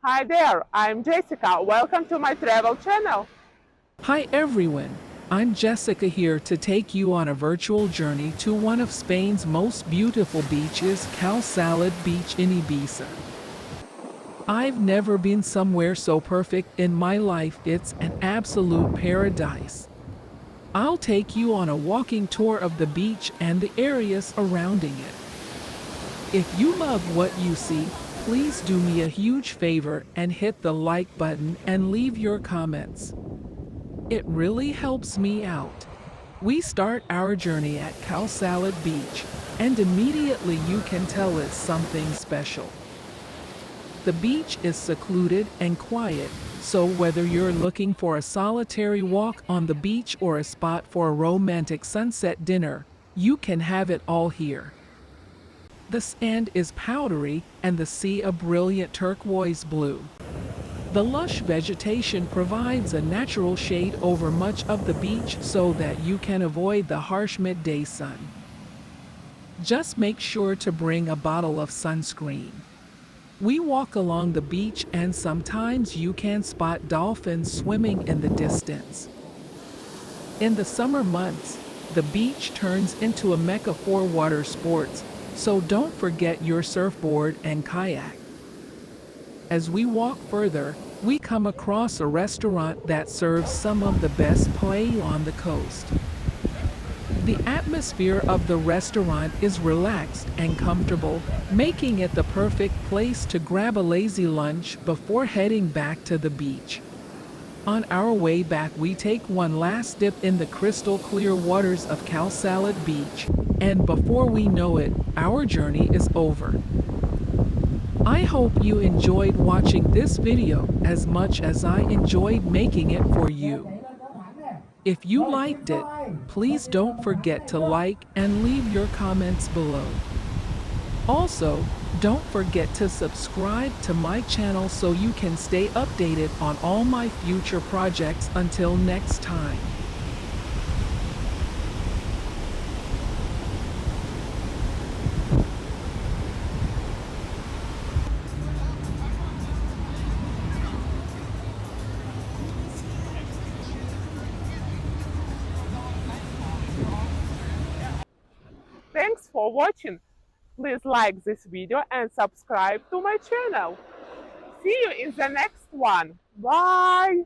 Hi there, I'm Jessica. Welcome to my travel channel. Hi everyone, I'm Jessica here to take you on a virtual journey to one of Spain's most beautiful beaches, Cal Salada Beach in Ibiza. I've never been somewhere so perfect in my life, it's an absolute paradise. I'll take you on a walking tour of the beach and the areas surrounding it. If you love what you see, please do me a huge favor and hit the like button and leave your comments. It really helps me out. We start our journey at Cal Salada Beach, and immediately you can tell it's something special. The beach is secluded and quiet, so whether you're looking for a solitary walk on the beach or a spot for a romantic sunset dinner, you can have it all here. The sand is powdery and the sea a brilliant turquoise blue. The lush vegetation provides a natural shade over much of the beach so that you can avoid the harsh midday sun. Just make sure to bring a bottle of sunscreen. We walk along the beach and sometimes you can spot dolphins swimming in the distance. In the summer months, the beach turns into a mecca for water sports, so don't forget your surfboard and kayak. As we walk further, we come across a restaurant that serves some of the best paella on the coast. The atmosphere of the restaurant is relaxed and comfortable, making it the perfect place to grab a lazy lunch before heading back to the beach. On our way back, we take one last dip in the crystal clear waters of Cal Salada Beach, and before we know it, our journey is over. I hope you enjoyed watching this video as much as I enjoyed making it for you. If you liked it, please don't forget to like and leave your comments below. Also, don't forget to subscribe to my channel so you can stay updated on all my future projects. Until next time. Thanks for watching. Please like this video and subscribe to my channel. See you in the next one. Bye!